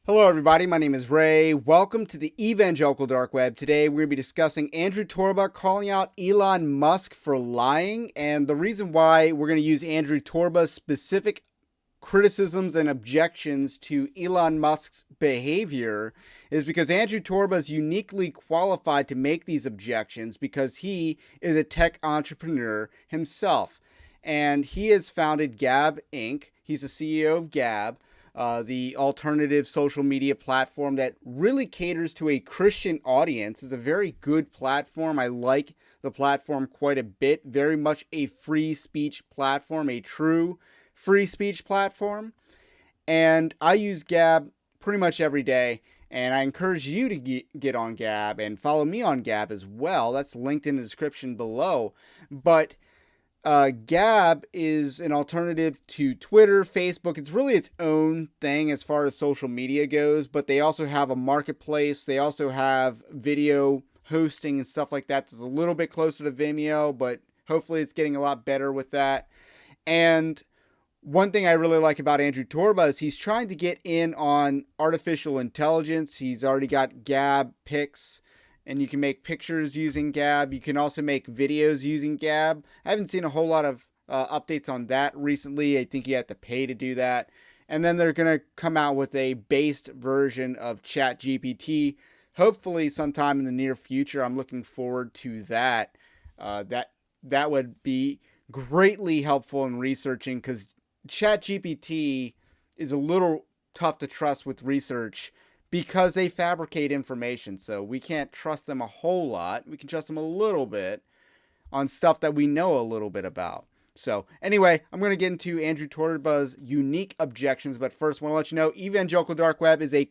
Hello, everybody. My name is Ray. Welcome to the Evangelical Dark Web. Today, we're going to be discussing Andrew Torba calling out Elon Musk for lying. And the reason why we're going to use Andrew Torba's specific criticisms and objections to Elon Musk's behavior is because Andrew Torba is uniquely qualified to make these objections because he is a tech entrepreneur himself. And he has founded Gab Inc. He's the CEO of Gab, the alternative social media platform that really caters to a Christian audience. It's a very good platform. I like the platform quite a bit. Very much a free speech platform, a true free speech platform. And I use Gab pretty much every day. And I encourage you to get on Gab and follow me on Gab as well. That's linked in the description below. But Gab is an alternative to Twitter, Facebook. It's really its own thing as far as social media goes, but they also have a marketplace. They also have video hosting and stuff like that. It's a little bit closer to Vimeo, but hopefully it's getting a lot better with that. And one thing I really like about Andrew Torba is he's trying to get in on artificial intelligence. He's already got Gab Pics, and you can make pictures using Gab. You can also make videos using Gab. I haven't seen a whole lot of updates on that recently. I think you have to pay to do that. And then they're going to come out with a based version of ChatGPT, hopefully sometime in the near future. I'm looking forward to that. That would be greatly helpful in researching, because ChatGPT is a little tough to trust with research because they fabricate information. So we can't trust them a whole lot. We can trust them a little bit on stuff that we know a little bit about. So anyway, I'm going to get into Andrew Torba's unique objections. But first, I want to let you know Evangelical Dark Web is a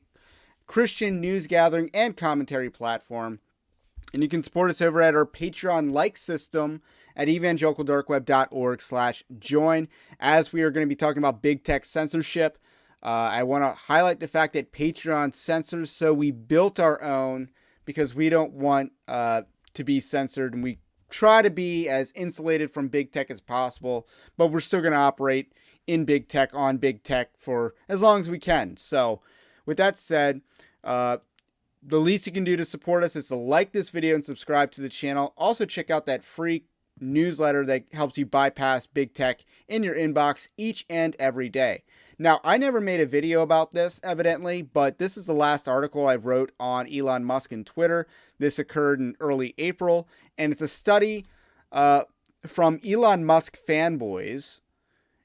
Christian news gathering and commentary platform. And you can support us over at our Patreon-like system at evangelicaldarkweb.org/join. As we are going to be talking about big tech censorship, I want to highlight the fact that Patreon censors, so we built our own because we don't want to be censored, and we try to be as insulated from big tech as possible, but we're still going to operate in big tech, on big tech, for as long as we can. So with that said, the least you can do to support us is to like this video and subscribe to the channel. Also check out that free newsletter that helps you bypass big tech in your inbox each and every day. Now, I never made a video about this, evidently, but this is the last article I wrote on Elon Musk and Twitter. This occurred in early April, and it's a study from Elon Musk fanboys,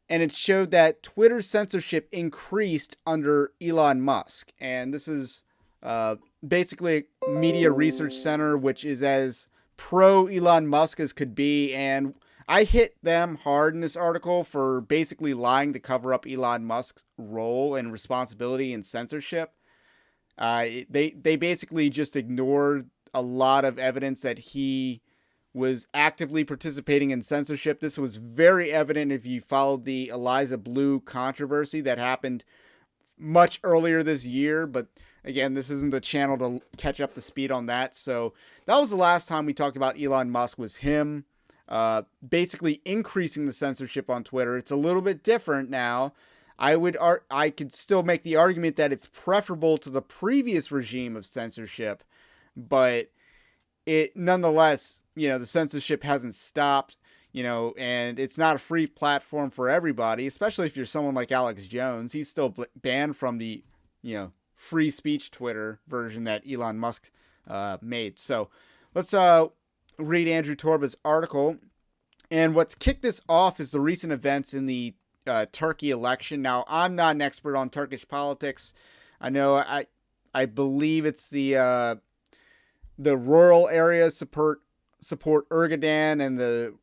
and it showed that Twitter censorship increased under Elon Musk. And this is basically a media research center, which is as pro Elon Musk as could be, and I hit them hard in this article for basically lying to cover up Elon Musk's role and responsibility in censorship. They basically just ignored a lot of evidence that he was actively participating in censorship. This was very evident if you followed the Eliza Blue controversy that happened much earlier this year, but again, this isn't the channel to catch up to speed on that. So that was the last time we talked about Elon Musk, was him basically increasing the censorship on Twitter. It's a little bit different now. I could still make the argument that it's preferable to the previous regime of censorship, but it nonetheless, the censorship hasn't stopped, and it's not a free platform for everybody, especially if you're someone like Alex Jones. He's still banned from the, free speech Twitter version that Elon Musk made. So let's read Andrew Torba's article. And what's kicked this off is the recent events in the Turkey election. Now, I'm not an expert on Turkish politics. I know I believe it's the rural areas support Erdogan, and the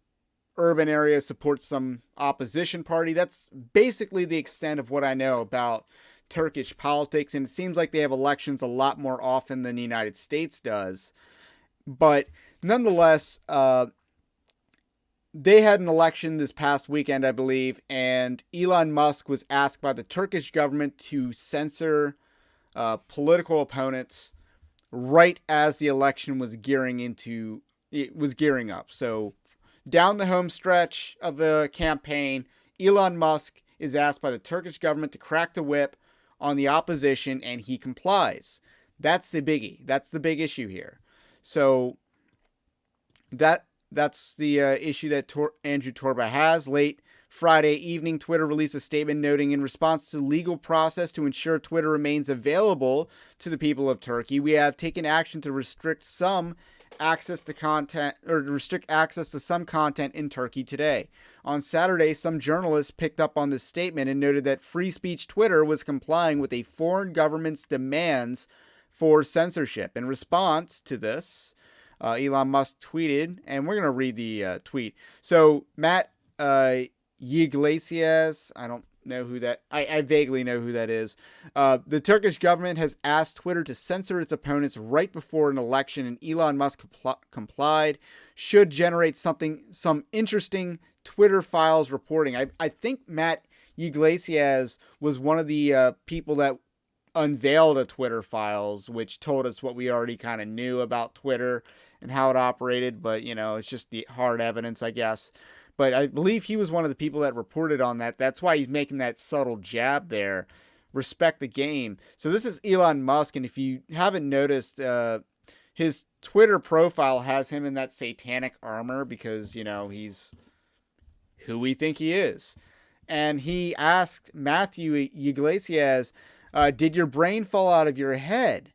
urban areas support some opposition party. That's basically the extent of what I know about Turkish politics, and it seems like they have elections a lot more often than the United States does. But nonetheless, they had an election this past weekend, I believe, and Elon Musk was asked by the Turkish government to censor political opponents right as the election was gearing up. So down the home stretch of the campaign, Elon Musk is asked by the Turkish government to crack the whip on the opposition and he complies. That's the biggie. That's the big issue here. So that's the issue that Andrew Torba has. Late Friday evening, Twitter released a statement noting, in response to the legal process to ensure Twitter remains available to the people of Turkey, we have taken action to restrict some access to content, or restrict access to some content in Turkey today. On Saturday, some journalists picked up on this statement and noted that free speech Twitter was complying with a foreign government's demands for censorship. In response to this, Elon Musk tweeted, and we're going to read the tweet. So Matt Yglesias, I don't know who that, I vaguely know who that is. The Turkish government has asked Twitter to censor its opponents right before an election, and Elon Musk complied. Should generate some interesting Twitter files reporting. I think Matt Yglesias was one of the people that unveiled a Twitter files, which told us what we already kind of knew about Twitter and how it operated, but it's just the hard evidence, I guess. But I believe he was one of the people that reported on that. That's why he's making that subtle jab there. Respect the game. So this is Elon Musk, and if you haven't noticed, his Twitter profile has him in that satanic armor because, he's who we think he is. And he asked Matthew Yglesias, did your brain fall out of your head?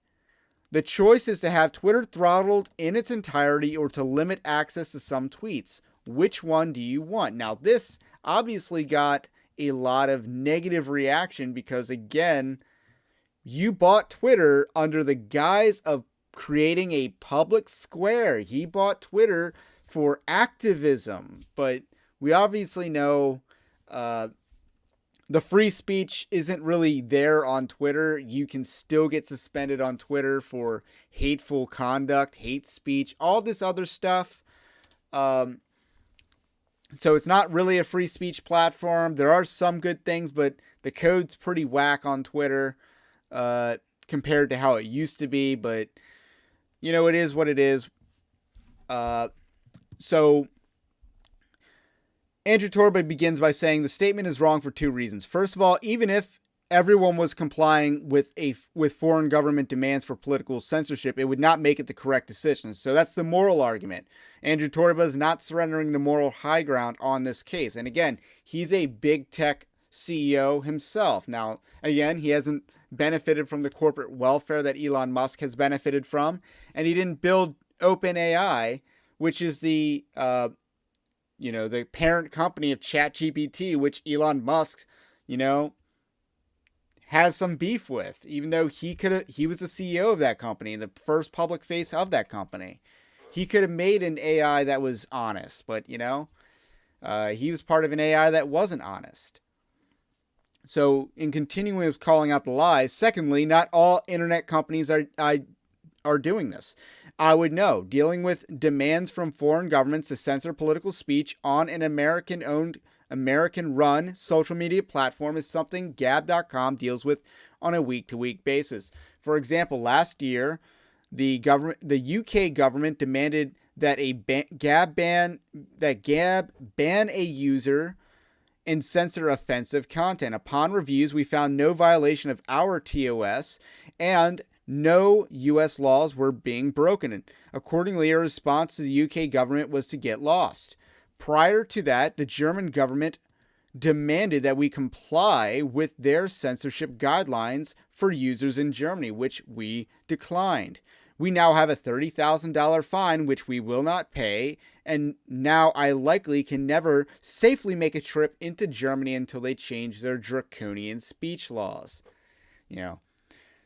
The choice is to have Twitter throttled in its entirety or to limit access to some tweets. Which one do you want? Now, this obviously got a lot of negative reaction because, again, you bought Twitter under the guise of creating a public square. He bought Twitter for activism, but we obviously know the free speech isn't really there on Twitter. You can still get suspended on Twitter for hateful conduct, hate speech, all this other stuff. So it's not really a free speech platform. There are some good things, but the code's pretty whack on Twitter compared to how it used to be. But, it is what it is. So Andrew Torba begins by saying the statement is wrong for two reasons. First of all, even if everyone was complying with foreign government demands for political censorship, it would not make it the correct decision. So that's the moral argument. Andrew Torba is not surrendering the moral high ground on this case. And again, he's a big tech CEO himself. Now, again, he hasn't benefited from the corporate welfare that Elon Musk has benefited from. And he didn't build OpenAI, which is the parent company of ChatGPT, which Elon Musk, has some beef with, even though he was the CEO of that company, the first public face of that company. He could have made an AI that was honest, but he was part of an AI that wasn't honest. So in continuing with calling out the lies, secondly, not all internet companies are doing this. I would know, dealing with demands from foreign governments to censor political speech on an American-owned, American-run social media platform is something Gab.com deals with on a week-to-week basis. For example, last year, the UK government demanded that Gab ban a user and censor offensive content. Upon reviews, we found no violation of our TOS and no U.S. laws were being broken. Accordingly, a response to the UK government was to get lost. Prior to that, the German government demanded that we comply with their censorship guidelines for users in Germany, which we declined. We now have a $30,000 fine, which we will not pay, and now I likely can never safely make a trip into Germany until they change their draconian speech laws.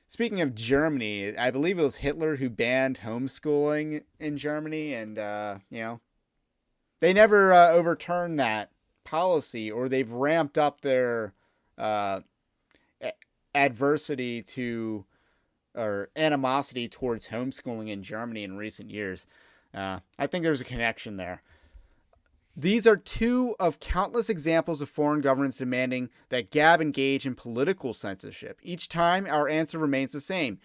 Speaking of Germany, I believe it was Hitler who banned homeschooling in Germany, and, they never overturned that policy, or they've ramped up their adversity to, or animosity towards homeschooling in Germany in recent years. I think there's a connection there. These are two of countless examples of foreign governments demanding that Gab engage in political censorship. Each time, our answer remains the same.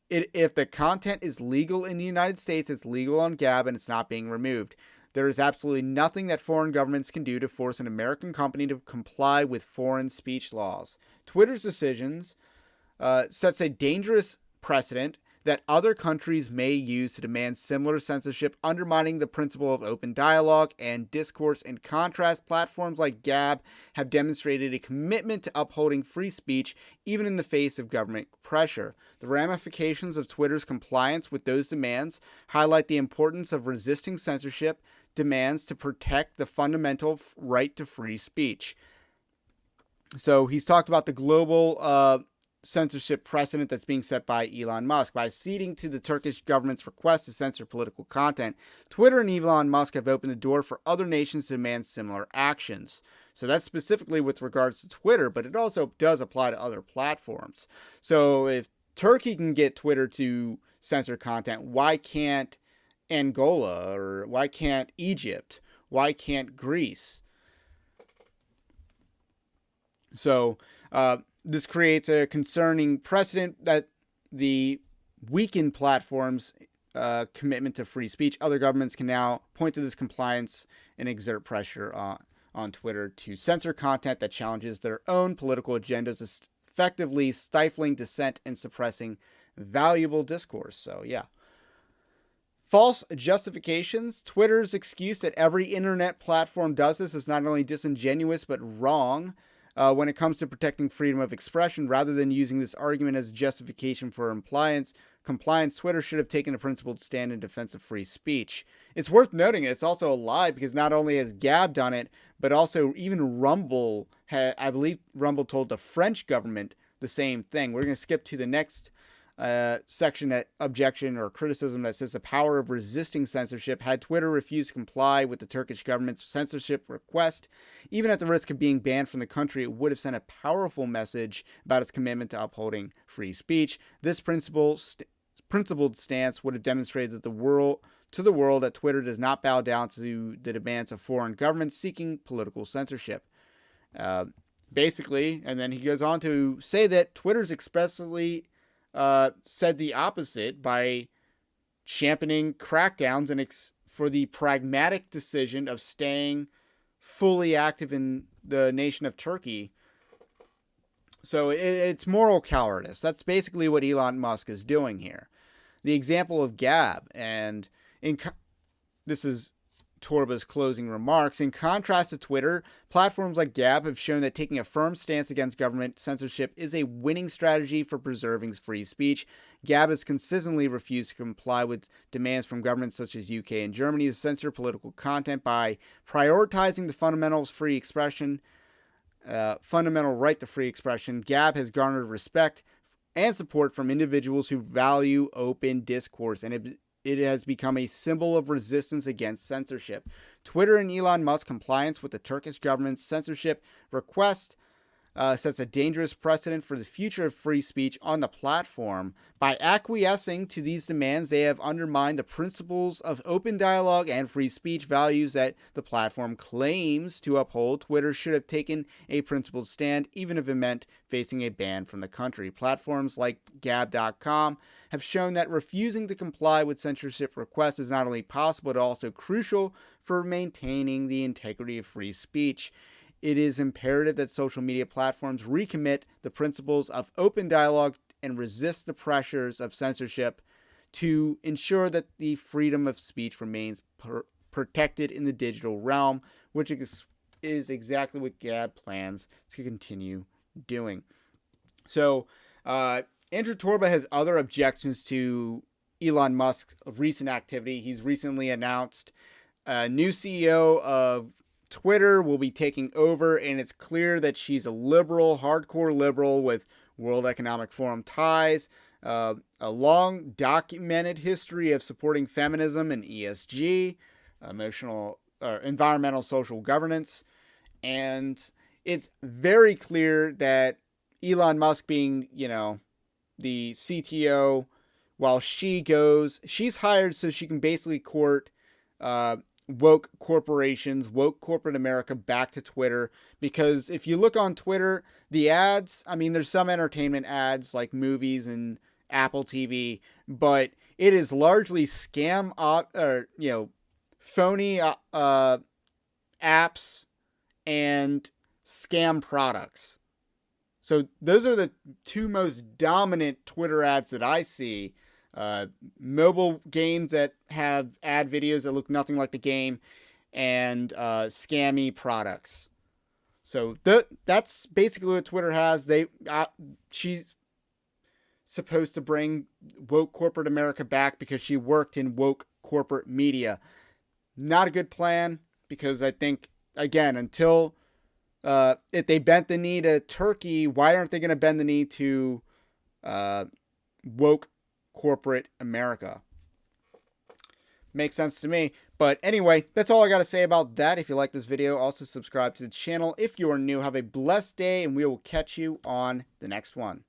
If the content is legal in the United States, it's legal on Gab and it's not being removed. There is absolutely nothing that foreign governments can do to force an American company to comply with foreign speech laws. Twitter's decisions sets a dangerous precedent that other countries may use to demand similar censorship, undermining the principle of open dialogue and discourse. In contrast, platforms like Gab have demonstrated a commitment to upholding free speech, even in the face of government pressure. The ramifications of Twitter's compliance with those demands highlight the importance of resisting censorship demands to protect the fundamental right to free speech. So he's talked about the global censorship precedent that's being set by Elon Musk. By acceding to the Turkish government's request to censor political content, Twitter and Elon Musk have opened the door for other nations to demand similar actions. So that's specifically with regards to Twitter, but it also does apply to other platforms. So if Turkey can get Twitter to censor content, why can't Angola, or why can't Egypt? Why can't Greece? So this creates a concerning precedent that the weakened platforms' commitment to free speech. Other governments can now point to this compliance and exert pressure on Twitter to censor content that challenges their own political agendas, effectively stifling dissent and suppressing valuable discourse. So, yeah. False justifications. Twitter's excuse that every internet platform does this is not only disingenuous but wrong. When it comes to protecting freedom of expression, rather than using this argument as justification for compliance, Twitter should have taken a principled stand in defense of free speech. It's worth noting it's also a lie because not only has Gab done it, but also even Rumble, I believe Rumble told the French government the same thing. We're going to skip to the next section, that objection or criticism, that says the power of resisting censorship. Had Twitter refused to comply with the Turkish government's censorship request, even at the risk of being banned from the country, it would have sent a powerful message about its commitment to upholding free speech. This principled stance would have demonstrated that the world that Twitter does not bow down to the demands of foreign governments seeking political censorship. Basically, and then he goes on to say that Twitter's expressly said the opposite by championing crackdowns and for the pragmatic decision of staying fully active in the nation of Turkey. So it's moral cowardice. That's basically what Elon Musk is doing here. The example of Gab, and this is Torba's closing remarks. In contrast to Twitter, platforms like Gab have shown that taking a firm stance against government censorship is a winning strategy for preserving free speech. Gab has consistently refused to comply with demands from governments such as UK and Germany to censor political content by prioritizing the fundamental right to free expression. Gab has garnered respect and support from individuals who value open discourse, and it has become a symbol of resistance against censorship. Twitter and Elon Musk's compliance with the Turkish government's censorship request sets a dangerous precedent for the future of free speech on the platform. By acquiescing to these demands, they have undermined the principles of open dialogue and free speech, values that the platform claims to uphold. Twitter should have taken a principled stand, even if it meant facing a ban from the country. Platforms like Gab.com have shown that refusing to comply with censorship requests is not only possible, but also crucial for maintaining the integrity of free speech. It is imperative that social media platforms recommit the principles of open dialogue and resist the pressures of censorship to ensure that the freedom of speech remains protected in the digital realm, which is exactly what Gab plans to continue doing. So, Andrew Torba has other objections to Elon Musk's recent activity. He's recently announced a new CEO of Twitter will be taking over, and it's clear that she's a liberal, hardcore liberal with World Economic Forum ties, a long documented history of supporting feminism and ESG, environmental social governance, and it's very clear that Elon Musk being, the CTO, while she's hired so she can basically court woke corporations, woke corporate America back to Twitter. Because if you look on Twitter, the ads, there's some entertainment ads like movies and Apple TV, but it is largely phony apps and scam products. So those are the two most dominant Twitter ads that I see. Mobile games that have ad videos that look nothing like the game, and scammy products. So that's basically what Twitter has. She's supposed to bring woke corporate America back because she worked in woke corporate media. Not a good plan, because I think, again, until if they bent the knee to Turkey, why aren't they going to bend the knee to woke corporate America? Makes sense to me. But anyway, that's all I got to say about that. If you like this video, also subscribe to the channel. If you are new, have a blessed day, and we will catch you on the next one.